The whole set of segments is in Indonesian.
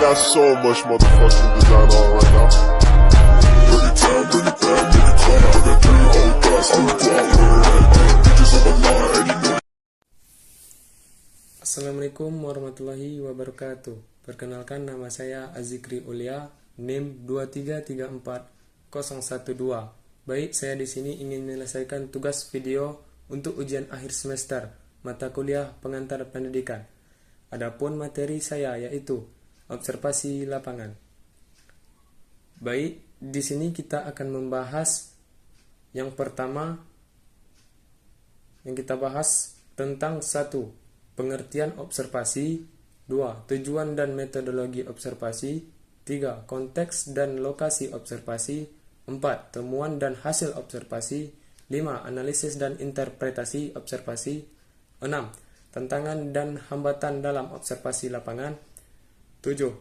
got so much motherfucking design on right now. Bring it down, bring it back, make it clap. I got 3 old guys on the block, bitches on the line, and you know. Assalamualaikum warahmatullahi wabarakatuh. Perkenalkan, nama saya Azikri Ulia, NIM 2334012. Baik, saya di sini ingin menyelesaikan tugas video untuk ujian akhir semester mata kuliah pengantar pendidikan. Adapun materi saya yaitu observasi lapangan. Baik, di sini kita akan membahas yang pertama yang kita bahas tentang 1. Pengertian observasi, 2. Tujuan dan metodologi observasi, 3. Konteks dan lokasi observasi, 4. Temuan dan hasil observasi, 5. Analisis dan interpretasi observasi, 6. Tantangan dan hambatan dalam observasi lapangan, 7.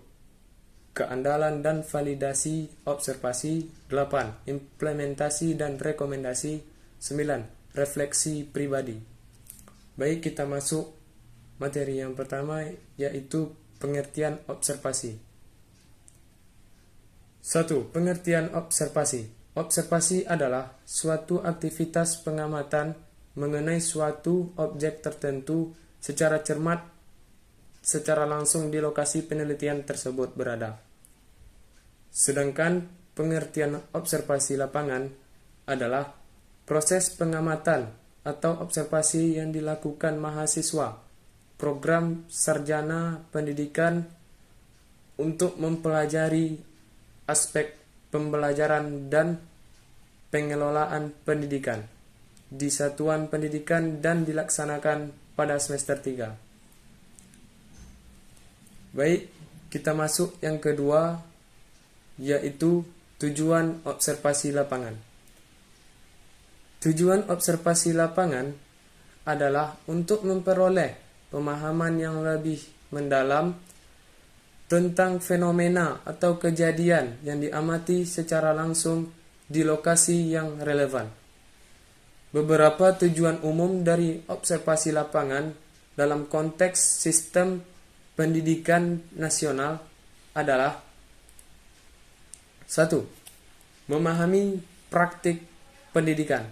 Keandalan dan validasi observasi, 8. Implementasi dan rekomendasi, 9. Refleksi pribadi. Baik, kita masuk materi yang pertama, yaitu pengertian observasi. 1. Pengertian observasi. Observasi adalah suatu aktivitas pengamatan mengenai suatu objek tertentu secara cermat, secara langsung di lokasi penelitian tersebut berada. Sedangkan pengertian observasi lapangan adalah proses pengamatan atau observasi yang dilakukan mahasiswa program sarjana pendidikan untuk mempelajari aspek pembelajaran dan pengelolaan pendidikan di satuan pendidikan dan dilaksanakan pada semester 3. Baik, kita masuk yang kedua, yaitu tujuan observasi lapangan. Tujuan observasi lapangan adalah untuk memperoleh pemahaman yang lebih mendalam tentang fenomena atau kejadian yang diamati secara langsung di lokasi yang relevan. Beberapa tujuan umum dari observasi lapangan dalam konteks sistem pendidikan nasional adalah 1. Memahami praktik pendidikan.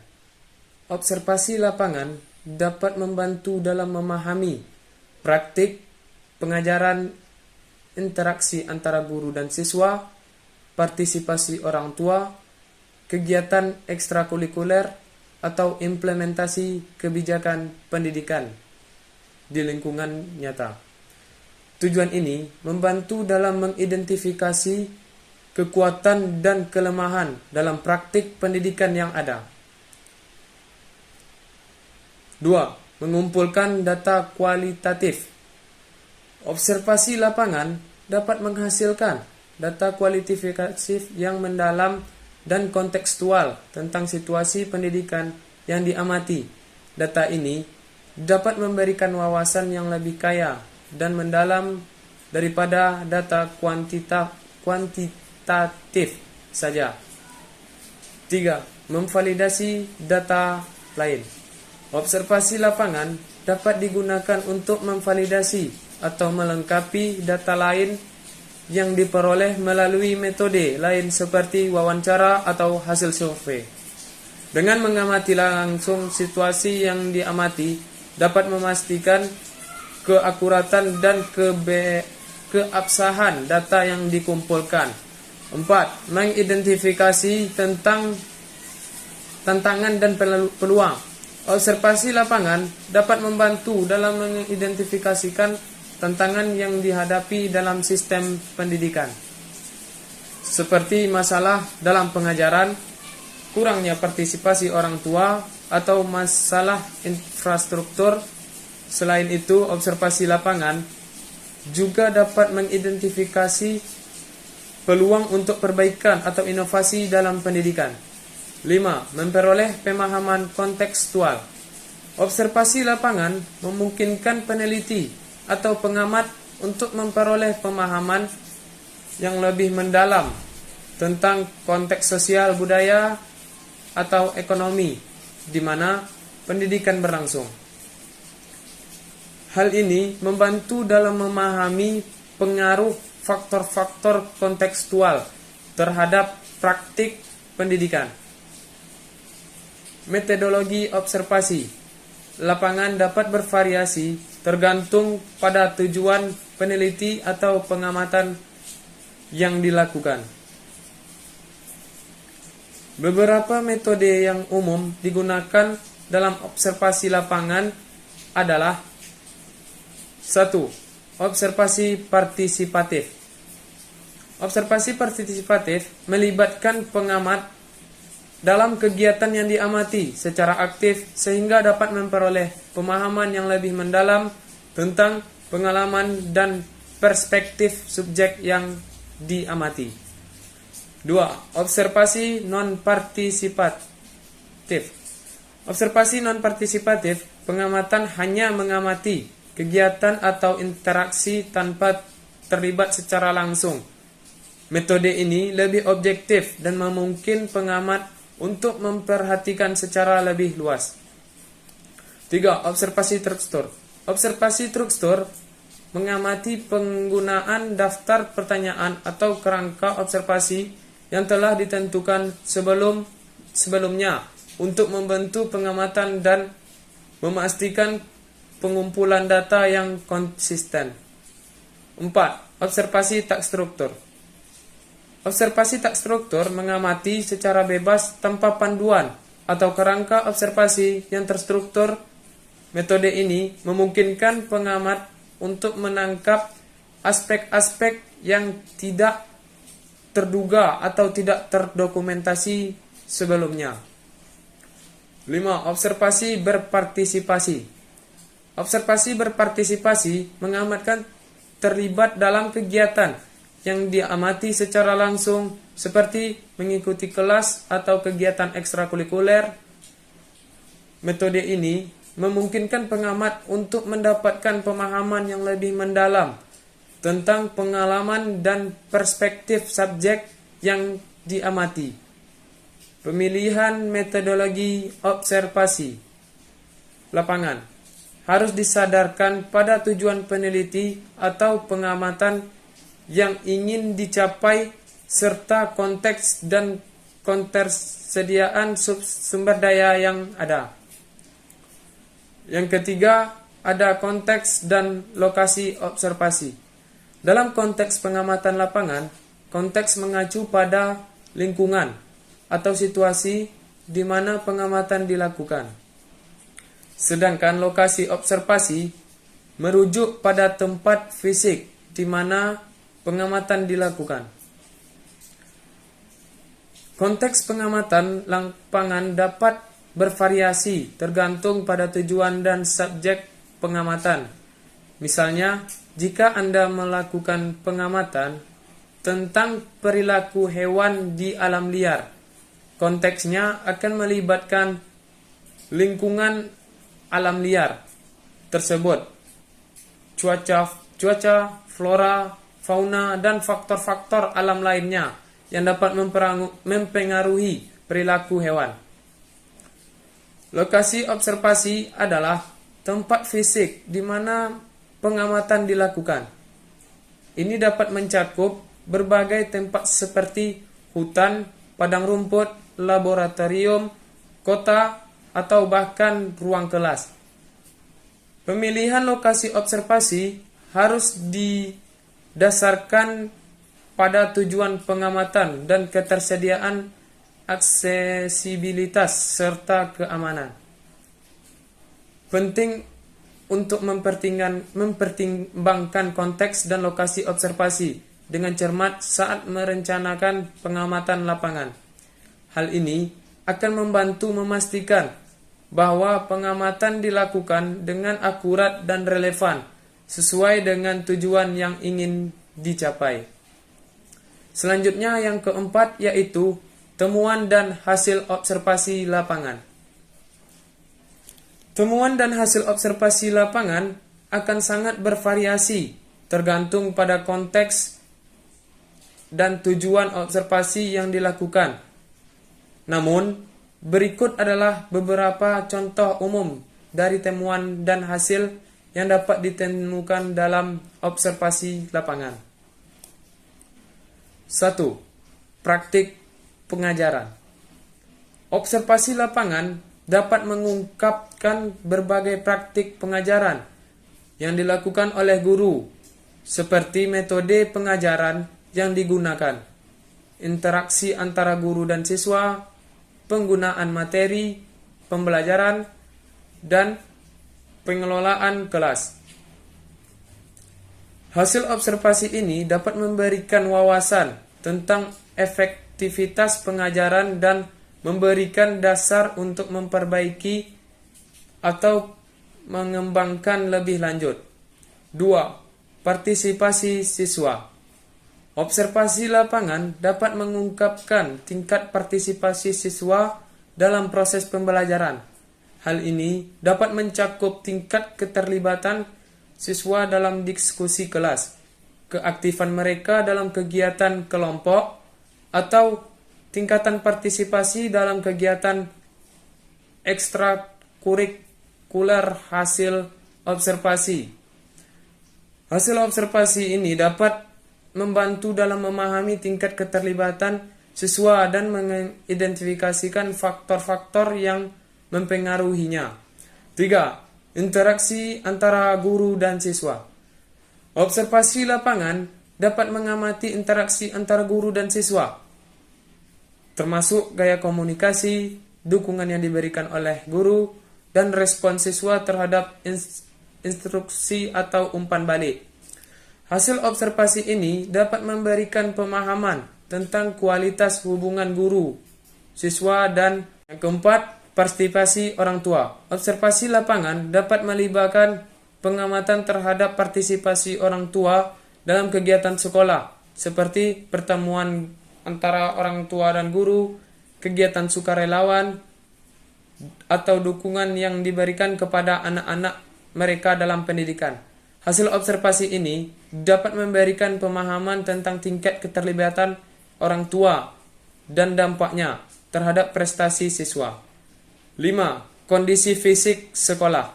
Observasi lapangan dapat membantu dalam memahami praktik pengajaran, interaksi antara guru dan siswa, partisipasi orang tua, kegiatan ekstrakurikuler, atau implementasi kebijakan pendidikan di lingkungan nyata. Tujuan ini membantu dalam mengidentifikasi kekuatan dan kelemahan dalam praktik pendidikan yang ada. 2. Mengumpulkan data kualitatif. Observasi lapangan dapat menghasilkan data kualitatif yang mendalam dan kontekstual tentang situasi pendidikan yang diamati. Data ini dapat memberikan wawasan yang lebih kaya dan mendalam daripada data kuantitatif saja. 3. Memvalidasi data lain. Observasi lapangan dapat digunakan untuk memvalidasi atau melengkapi data lain yang diperoleh melalui metode lain seperti wawancara atau hasil survei. Dengan mengamati langsung situasi yang diamati, dapat memastikan keakuratan dan keabsahan data yang dikumpulkan. 4. Mengidentifikasi tentang tantangan dan peluang. Observasi lapangan dapat membantu dalam mengidentifikasikan tantangan yang dihadapi dalam sistem pendidikan, seperti masalah dalam pengajaran, kurangnya partisipasi orang tua, atau masalah infrastruktur. Selain itu, observasi lapangan juga dapat mengidentifikasi peluang untuk perbaikan atau inovasi dalam pendidikan. 5. Memperoleh pemahaman kontekstual. Observasi lapangan memungkinkan peneliti atau pengamat untuk memperoleh pemahaman yang lebih mendalam tentang konteks sosial, budaya, atau ekonomi di mana pendidikan berlangsung. Hal ini membantu dalam memahami pengaruh faktor-faktor kontekstual terhadap praktik pendidikan. Metodologi observasi lapangan dapat bervariasi tergantung pada tujuan peneliti atau pengamatan yang dilakukan. Beberapa metode yang umum digunakan dalam observasi lapangan adalah 1. Observasi partisipatif. Observasi partisipatif melibatkan pengamat dalam kegiatan yang diamati secara aktif sehingga dapat memperoleh pemahaman yang lebih mendalam tentang pengalaman dan perspektif subjek yang diamati. 2. Observasi non-partisipatif. Observasi non-partisipatif, pengamatan hanya mengamati kegiatan atau interaksi tanpa terlibat secara langsung. Metode ini lebih objektif dan memungkinkan pengamat untuk memperhatikan secara lebih luas. 3. Observasi struktur. Observasi struktur mengamati penggunaan daftar pertanyaan atau kerangka observasi yang telah ditentukan sebelumnya untuk membantu pengamatan dan memastikan pengumpulan data yang konsisten. 4. Observasi tak struktur. Observasi tak struktur mengamati secara bebas tanpa panduan atau kerangka observasi yang terstruktur. Metode ini memungkinkan pengamat untuk menangkap aspek-aspek yang tidak terduga atau tidak terdokumentasi sebelumnya. 5. Observasi berpartisipasi. Observasi berpartisipasi mengamatkan terlibat dalam kegiatan yang diamati secara langsung seperti mengikuti kelas atau kegiatan ekstrakurikuler. Metode ini memungkinkan pengamat untuk mendapatkan pemahaman yang lebih mendalam tentang pengalaman dan perspektif subjek yang diamati. Pemilihan metodologi observasi lapangan harus disadarkan pada tujuan peneliti atau pengamatan yang ingin dicapai serta konteks dan ketersediaan sumber daya yang ada. Yang ketiga, ada konteks dan lokasi observasi. Dalam konteks pengamatan lapangan, konteks mengacu pada lingkungan atau situasi di mana pengamatan dilakukan. Sedangkan lokasi observasi merujuk pada tempat fisik di mana pengamatan dilakukan. Konteks pengamatan lapangan dapat bervariasi tergantung pada tujuan dan subjek pengamatan. Misalnya, jika Anda melakukan pengamatan tentang perilaku hewan di alam liar, konteksnya akan melibatkan lingkungan alam liar tersebut, cuaca, flora, fauna, dan faktor-faktor alam lainnya yang dapat mempengaruhi perilaku hewan. Lokasi observasi adalah tempat fisik di mana pengamatan dilakukan. Ini dapat mencakup berbagai tempat seperti hutan, padang rumput, laboratorium, kota, atau bahkan ruang kelas. Pemilihan lokasi observasi harus didasarkan pada tujuan pengamatan dan ketersediaan aksesibilitas serta keamanan. Penting untuk mempertimbangkan konteks dan lokasi observasi dengan cermat saat merencanakan pengamatan lapangan. Hal ini akan membantu memastikan bahwa pengamatan dilakukan dengan akurat dan relevan sesuai dengan tujuan yang ingin dicapai. Selanjutnya yang keempat yaitu temuan dan hasil observasi lapangan. Temuan dan hasil observasi lapangan akan sangat bervariasi tergantung pada konteks dan tujuan observasi yang dilakukan. Namun, berikut adalah beberapa contoh umum dari temuan dan hasil yang dapat ditemukan dalam observasi lapangan. 1. Praktik pengajaran. Observasi lapangan dapat mengungkapkan berbagai praktik pengajaran yang dilakukan oleh guru, seperti metode pengajaran yang digunakan, interaksi antara guru dan siswa, penggunaan materi, pembelajaran, dan pengelolaan kelas. Hasil observasi ini dapat memberikan wawasan tentang efektivitas pengajaran dan memberikan dasar untuk memperbaiki atau mengembangkan lebih lanjut. 2. Partisipasi siswa. Observasi lapangan dapat mengungkapkan tingkat partisipasi siswa dalam proses pembelajaran. Hal ini dapat mencakup tingkat keterlibatan siswa dalam diskusi kelas, keaktifan mereka dalam kegiatan kelompok, atau tingkatan partisipasi dalam kegiatan ekstrakurikuler hasil observasi. Hasil observasi ini dapat membantu dalam memahami tingkat keterlibatan siswa dan mengidentifikasikan faktor-faktor yang mempengaruhinya. 3. Interaksi antara guru dan siswa. Observasi lapangan dapat mengamati interaksi antara guru dan siswa, termasuk gaya komunikasi, dukungan yang diberikan oleh guru, dan respon siswa terhadap instruksi atau umpan balik. Hasil observasi ini dapat memberikan pemahaman tentang kualitas hubungan guru, siswa, dan yang keempat, partisipasi orang tua. Observasi lapangan dapat melibatkan pengamatan terhadap partisipasi orang tua dalam kegiatan sekolah, seperti pertemuan antara orang tua dan guru, kegiatan sukarelawan, atau dukungan yang diberikan kepada anak-anak mereka dalam pendidikan. Hasil observasi ini dapat memberikan pemahaman tentang tingkat keterlibatan orang tua dan dampaknya terhadap prestasi siswa. 5. Kondisi fisik sekolah.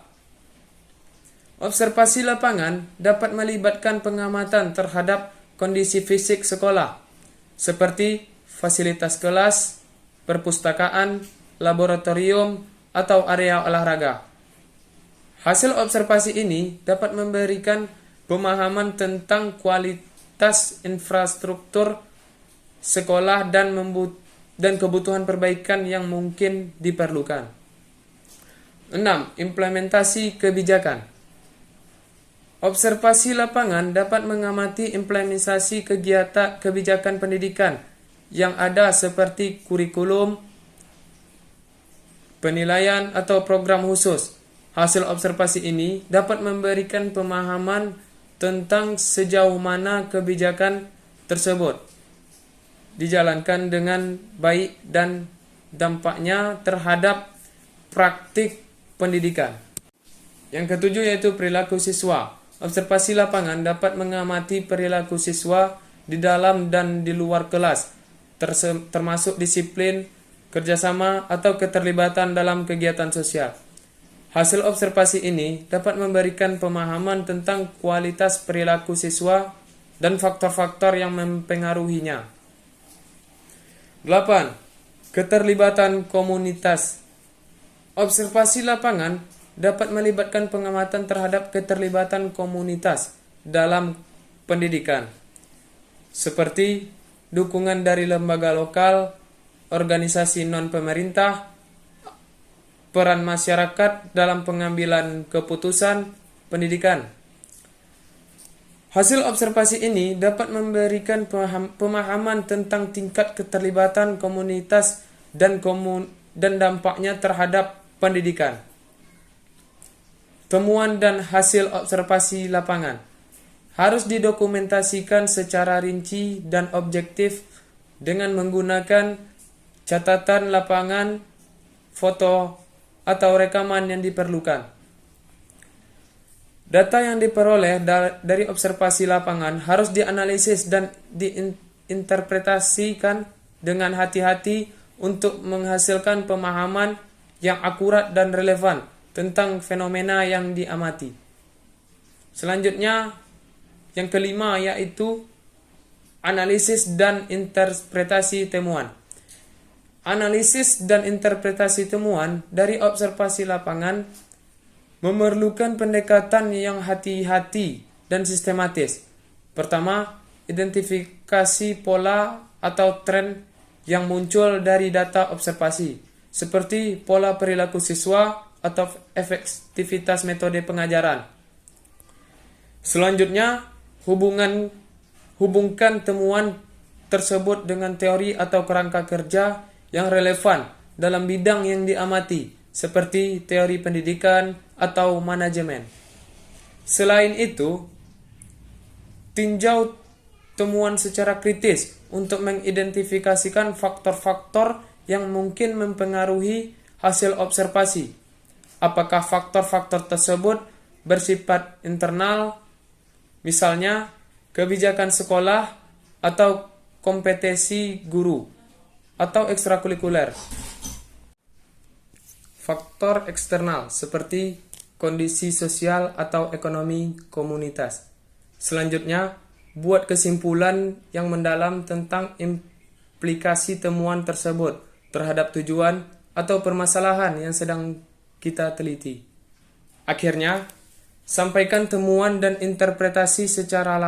Observasi lapangan dapat melibatkan pengamatan terhadap kondisi fisik sekolah, seperti fasilitas kelas, perpustakaan, laboratorium, atau area olahraga. Hasil observasi ini dapat memberikan pemahaman tentang kualitas infrastruktur sekolah dan kebutuhan perbaikan yang mungkin diperlukan. 6. Implementasi kebijakan. Observasi lapangan dapat mengamati implementasi kebijakan pendidikan yang ada seperti kurikulum, penilaian, atau program khusus. Hasil observasi ini dapat memberikan pemahaman tentang sejauh mana kebijakan tersebut dijalankan dengan baik dan dampaknya terhadap praktik pendidikan. Yang ketujuh yaitu perilaku siswa. Observasi lapangan dapat mengamati perilaku siswa di dalam dan di luar kelas, termasuk disiplin, kerjasama, atau keterlibatan dalam kegiatan sosial. Hasil observasi ini dapat memberikan pemahaman tentang kualitas perilaku siswa dan faktor-faktor yang mempengaruhinya. 8. Keterlibatan komunitas. Observasi lapangan dapat melibatkan pengamatan terhadap keterlibatan komunitas dalam pendidikan, seperti dukungan dari lembaga lokal, organisasi non-pemerintah, peran masyarakat dalam pengambilan keputusan pendidikan. Hasil observasi ini dapat memberikan pemahaman tentang tingkat keterlibatan komunitas dan dampaknya terhadap pendidikan. Temuan dan hasil observasi lapangan harus didokumentasikan secara rinci dan objektif dengan menggunakan catatan lapangan, foto, atau rekaman yang diperlukan. Data yang diperoleh dari observasi lapangan harus dianalisis dan diinterpretasikan dengan hati-hati untuk menghasilkan pemahaman yang akurat dan relevan tentang fenomena yang diamati. Selanjutnya, yang kelima yaitu Analisis dan interpretasi temuan. Analisis dan interpretasi temuan dari observasi lapangan memerlukan pendekatan yang hati-hati dan sistematis. Pertama, identifikasi pola atau tren yang muncul dari data observasi, seperti pola perilaku siswa atau efektivitas metode pengajaran. Selanjutnya, hubungkan temuan tersebut dengan teori atau kerangka kerja yang relevan dalam bidang yang diamati, seperti teori pendidikan atau manajemen. Selain itu, tinjau temuan secara kritis untuk mengidentifikasikan faktor-faktor yang mungkin mempengaruhi hasil observasi. Apakah faktor-faktor tersebut bersifat internal, misalnya kebijakan sekolah atau kompetensi guru, atau ekstrakurikuler. Faktor eksternal seperti kondisi sosial atau ekonomi komunitas. Selanjutnya, buat kesimpulan yang mendalam tentang implikasi temuan tersebut terhadap tujuan atau permasalahan yang sedang kita teliti. Akhirnya, sampaikan temuan dan interpretasi secara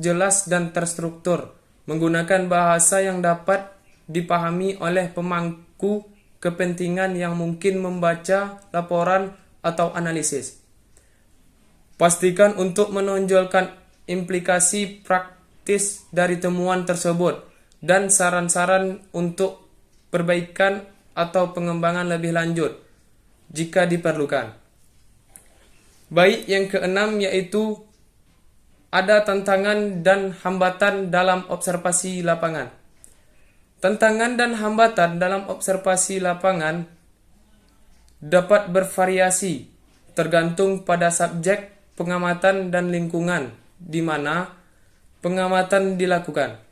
jelas dan terstruktur, menggunakan bahasa yang dapat dipahami oleh pemangku kepentingan yang mungkin membaca laporan atau analisis. Pastikan untuk menonjolkan implikasi praktis dari temuan tersebut dan saran-saran untuk perbaikan atau pengembangan lebih lanjut jika diperlukan. Baik, yang keenam yaitu ada tantangan dan hambatan dalam observasi lapangan. Tantangan dan hambatan dalam observasi lapangan dapat bervariasi tergantung pada subjek pengamatan dan lingkungan di mana pengamatan dilakukan.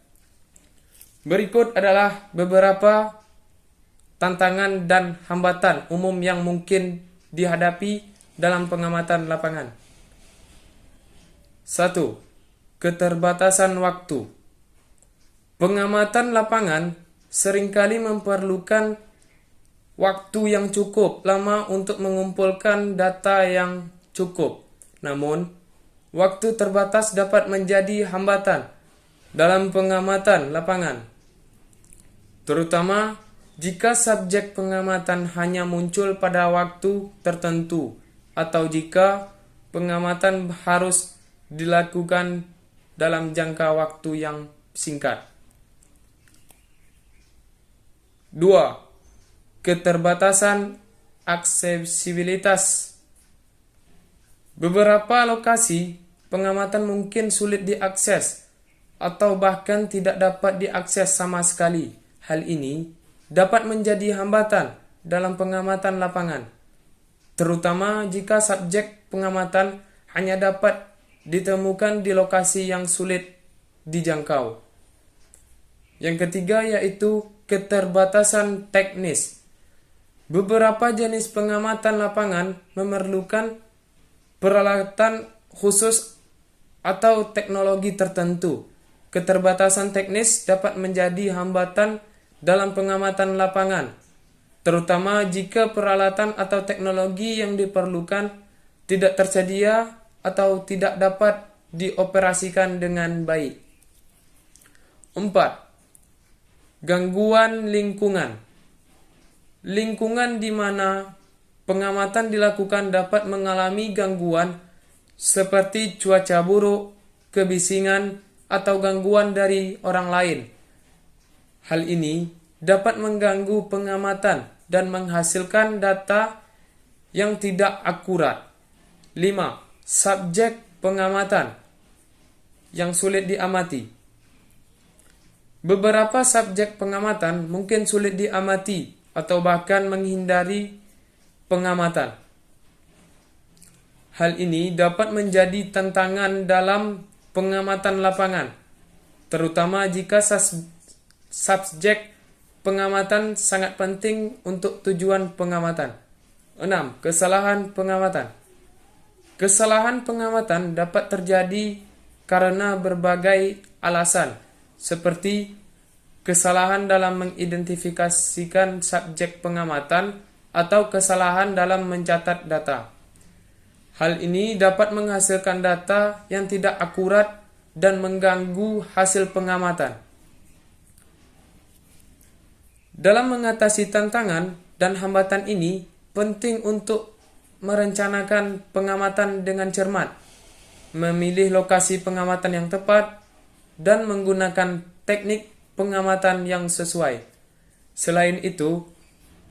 Berikut adalah beberapa tantangan dan hambatan umum yang mungkin dihadapi dalam pengamatan lapangan. 1. Keterbatasan waktu. Pengamatan lapangan seringkali memerlukan waktu yang cukup lama untuk mengumpulkan data yang cukup. Namun, waktu terbatas dapat menjadi hambatan dalam pengamatan lapangan, terutama jika subjek pengamatan hanya muncul pada waktu tertentu atau jika pengamatan harus dilakukan dalam jangka waktu yang singkat. 2. Keterbatasan aksesibilitas. Beberapa lokasi pengamatan mungkin sulit diakses atau bahkan tidak dapat diakses sama sekali. Hal ini dapat menjadi hambatan dalam pengamatan lapangan, terutama jika subjek pengamatan hanya dapat ditemukan di lokasi yang sulit dijangkau. Yang ketiga yaitu keterbatasan teknis. Beberapa jenis pengamatan lapangan memerlukan peralatan khusus atau teknologi tertentu. Keterbatasan teknis dapat menjadi hambatan dalam pengamatan lapangan, terutama jika peralatan atau teknologi yang diperlukan tidak tersedia atau tidak dapat dioperasikan dengan baik. 4. Gangguan lingkungan. Lingkungan di mana pengamatan dilakukan dapat mengalami gangguan seperti cuaca buruk, kebisingan, atau gangguan dari orang lain. Hal ini dapat mengganggu pengamatan dan menghasilkan data yang tidak akurat. 5. Subjek pengamatan yang sulit diamati. Beberapa subjek pengamatan mungkin sulit diamati atau bahkan menghindari pengamatan. Hal ini dapat menjadi tantangan dalam pengamatan lapangan, terutama jika subjek pengamatan sangat penting untuk tujuan pengamatan. 6. Kesalahan pengamatan. Kesalahan pengamatan dapat terjadi karena berbagai alasan, seperti kesalahan dalam mengidentifikasikan subjek pengamatan atau kesalahan dalam mencatat data. Hal ini dapat menghasilkan data yang tidak akurat dan mengganggu hasil pengamatan. Dalam mengatasi tantangan dan hambatan ini, penting untuk merencanakan pengamatan dengan cermat, memilih lokasi pengamatan yang tepat, dan menggunakan teknik pengamatan yang sesuai. Selain itu,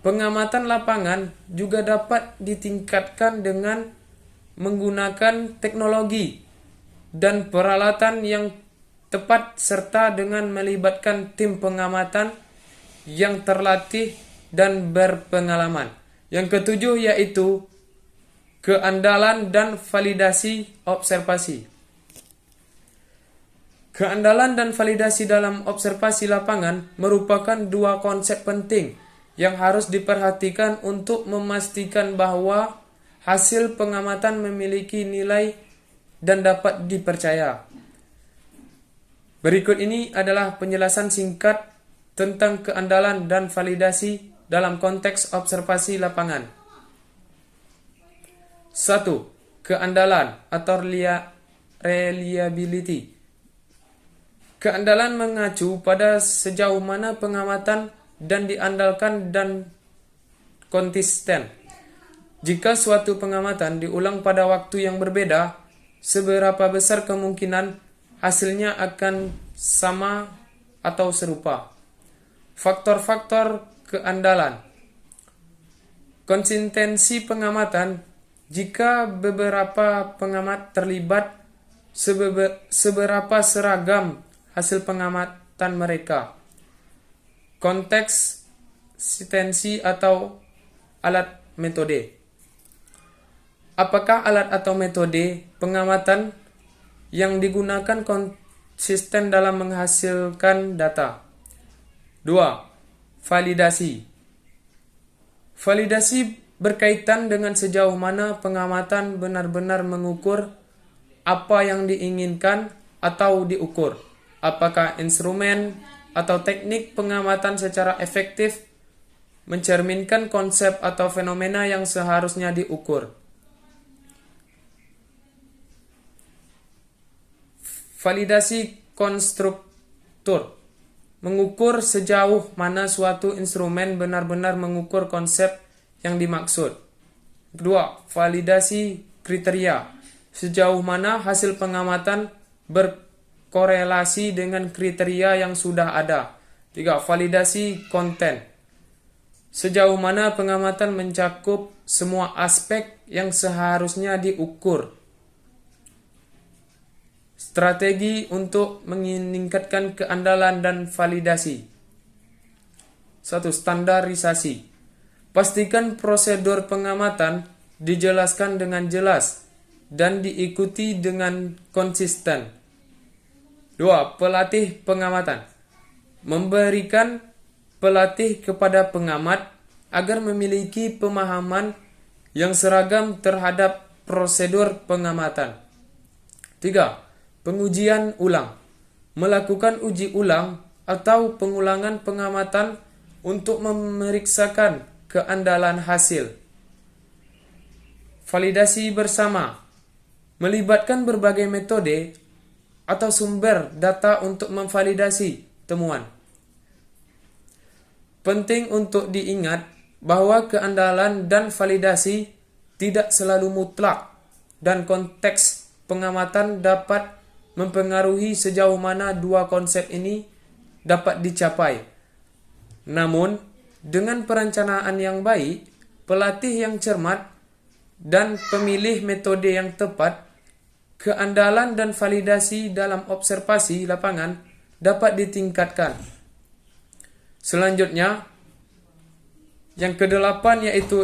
pengamatan lapangan juga dapat ditingkatkan dengan menggunakan teknologi dan peralatan yang tepat serta dengan melibatkan tim pengamatan yang terlatih dan berpengalaman. Yang ketujuh yaitu keandalan dan validasi observasi. Keandalan dan validasi dalam observasi lapangan merupakan dua konsep penting yang harus diperhatikan untuk memastikan bahwa hasil pengamatan memiliki nilai dan dapat dipercaya. Berikut ini adalah penjelasan singkat tentang keandalan dan validasi dalam konteks observasi lapangan. 1. Keandalan atau reliability. Keandalan mengacu pada sejauh mana pengamatan dan diandalkan dan konsisten. Jika suatu pengamatan diulang pada waktu yang berbeda, seberapa besar kemungkinan hasilnya akan sama atau serupa. Faktor-faktor keandalan. Konsistensi pengamatan. Jika beberapa pengamat terlibat, seberapa seragam hasil pengamatan mereka. Konteks, konsistensi atau alat metode. Apakah alat atau metode pengamatan yang digunakan konsisten dalam menghasilkan data? 2. Validasi. Validasi berkaitan dengan sejauh mana pengamatan benar-benar mengukur apa yang diinginkan atau diukur. Apakah instrumen atau teknik pengamatan secara efektif mencerminkan konsep atau fenomena yang seharusnya diukur. Validasi konstruktur. Mengukur sejauh mana suatu instrumen benar-benar mengukur konsep yang dimaksud. Kedua, validasi kriteria. Sejauh mana hasil pengamatan berkorelasi dengan kriteria yang sudah ada. 3. Validasi konten. Sejauh mana pengamatan mencakup semua aspek yang seharusnya diukur. Strategi untuk meningkatkan keandalan dan validasi. 1. Standarisasi. Pastikan prosedur pengamatan dijelaskan dengan jelas dan diikuti dengan konsisten. 2. Pelatih pengamatan. Memberikan pelatih kepada pengamat agar memiliki pemahaman yang seragam terhadap prosedur pengamatan. 3. Pengujian ulang. Melakukan uji ulang atau pengulangan pengamatan untuk memeriksakan keandalan hasil. Validasi bersama. Melibatkan berbagai metode atau sumber data untuk memvalidasi temuan. Penting untuk diingat bahwa keandalan dan validasi tidak selalu mutlak dan konteks pengamatan dapat mempengaruhi sejauh mana dua konsep ini dapat dicapai. Namun, dengan perencanaan yang baik, pelatih yang cermat, dan pemilih metode yang tepat, keandalan dan validasi dalam observasi lapangan dapat ditingkatkan. Selanjutnya, yang ke-8 yaitu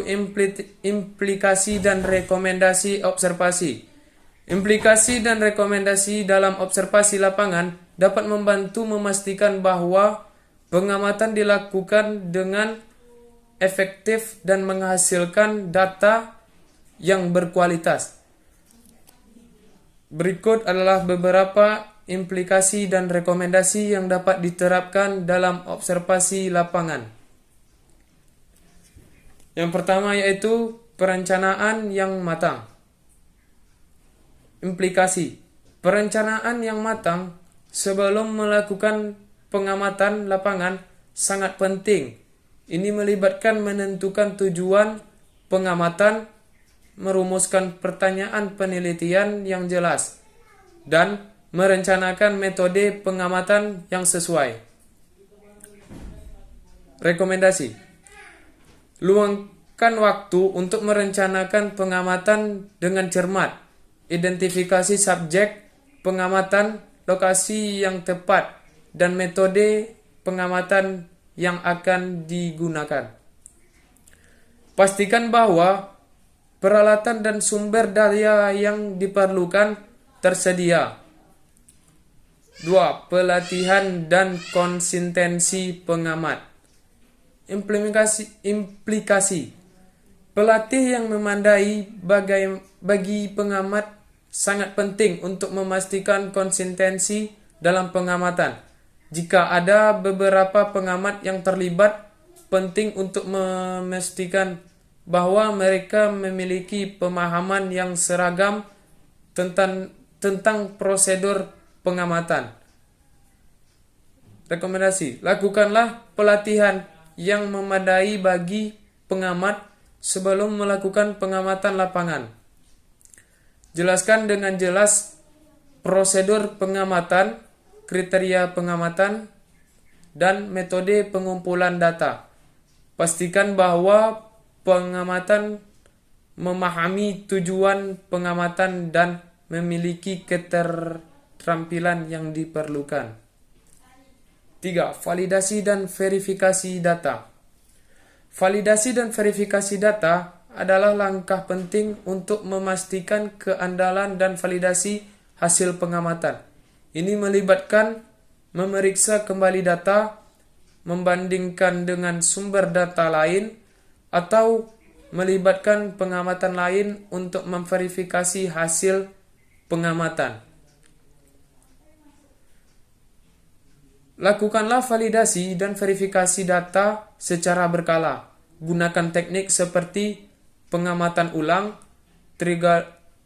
implikasi dan rekomendasi observasi. Implikasi dan rekomendasi dalam observasi lapangan dapat membantu memastikan bahwa pengamatan dilakukan dengan efektif dan menghasilkan data yang berkualitas. Berikut adalah beberapa implikasi dan rekomendasi yang dapat diterapkan dalam observasi lapangan. Yang pertama yaitu perencanaan yang matang. Implikasi. Perencanaan yang matang sebelum melakukan pengamatan lapangan sangat penting. Ini melibatkan menentukan tujuan pengamatan, merumuskan pertanyaan penelitian yang jelas, dan merencanakan metode pengamatan yang sesuai. Rekomendasi. Luangkan waktu untuk merencanakan pengamatan dengan cermat. Identifikasi subjek pengamatan, lokasi yang tepat, dan metode pengamatan yang akan digunakan. Pastikan bahwa peralatan dan sumber daya yang diperlukan tersedia. 2. Pelatihan dan konsistensi pengamat. Implikasi. Pelatih yang memadai bagi pengamat sangat penting untuk memastikan konsistensi dalam pengamatan. Jika ada beberapa pengamat yang terlibat, penting untuk memastikan bahwa mereka memiliki pemahaman yang seragam tentang prosedur pengamatan. Rekomendasi. Lakukanlah pelatihan yang memadai bagi pengamat sebelum melakukan pengamatan lapangan. Jelaskan dengan jelas prosedur pengamatan, kriteria pengamatan, dan metode pengumpulan data. Pastikan bahwa pengamatan memahami tujuan pengamatan dan memiliki keterampilan yang diperlukan. 3. Validasi dan verifikasi data. Validasi dan verifikasi data adalah langkah penting untuk memastikan keandalan dan validasi hasil pengamatan. Ini melibatkan memeriksa kembali data, membandingkan dengan sumber data lain, atau melibatkan pengamatan lain untuk memverifikasi hasil pengamatan. Lakukanlah validasi dan verifikasi data secara berkala. Gunakan teknik seperti pengamatan ulang,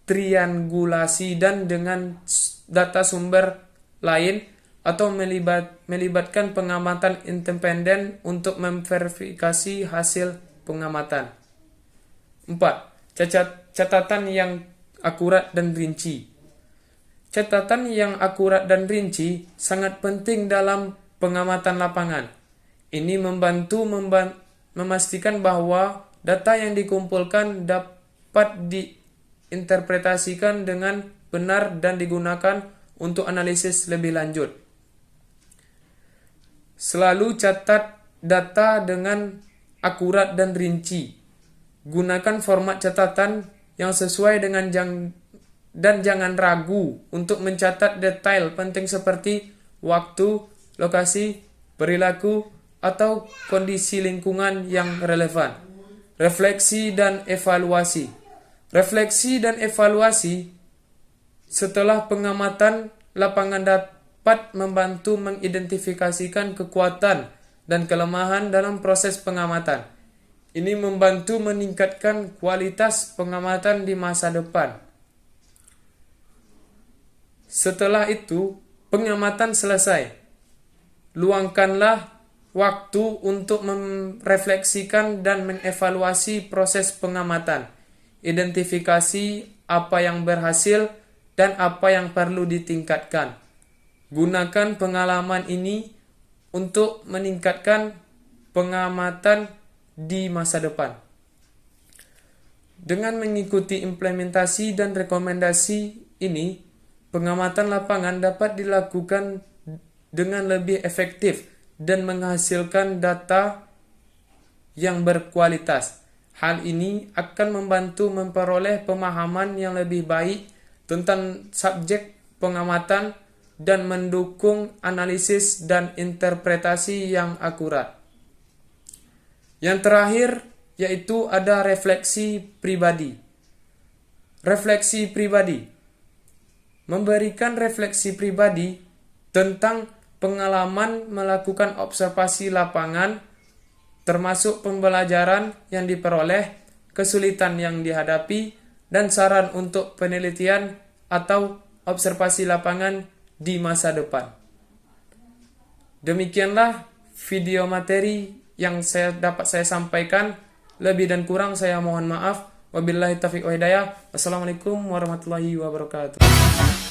triangulasi dan dengan data sumber lain, atau melibatkan pengamatan independen untuk memverifikasi hasil pengamatan. 4. Catatan yang akurat dan rinci. Catatan yang akurat dan rinci sangat penting dalam pengamatan lapangan. Ini membantu memastikan bahwa data yang dikumpulkan dapat diinterpretasikan dengan benar dan digunakan untuk analisis lebih lanjut. Selalu catat data dengan akurat dan rinci. Gunakan format catatan yang sesuai dengan dan jangan ragu untuk mencatat detail penting seperti waktu, lokasi, perilaku, atau kondisi lingkungan yang relevan. Refleksi dan evaluasi. Refleksi dan evaluasi setelah pengamatan lapangan dapat membantu mengidentifikasikan kekuatan dan kelemahan dalam proses pengamatan. Ini membantu meningkatkan kualitas pengamatan di masa depan. Setelah itu, pengamatan selesai. Luangkanlah waktu untuk merefleksikan dan mengevaluasi proses pengamatan. Identifikasi apa yang berhasil dan apa yang perlu ditingkatkan. Gunakan pengalaman ini untuk meningkatkan pengamatan di masa depan. Dengan mengikuti implementasi dan rekomendasi ini, pengamatan lapangan dapat dilakukan dengan lebih efektif dan menghasilkan data yang berkualitas. Hal ini akan membantu memperoleh pemahaman yang lebih baik tentang subjek pengamatan dan mendukung analisis dan interpretasi yang akurat. Yang terakhir yaitu ada refleksi pribadi. Refleksi pribadi memberikan refleksi pribadi tentang pengalaman melakukan observasi lapangan, termasuk pembelajaran yang diperoleh, kesulitan yang dihadapi, dan saran untuk penelitian atau observasi lapangan di masa depan. Demikianlah video materi yang dapat saya sampaikan. Lebih dan kurang saya mohon maaf. Wabillahi taufiq wa hidayah. Wassalamualaikum warahmatullahi wabarakatuh.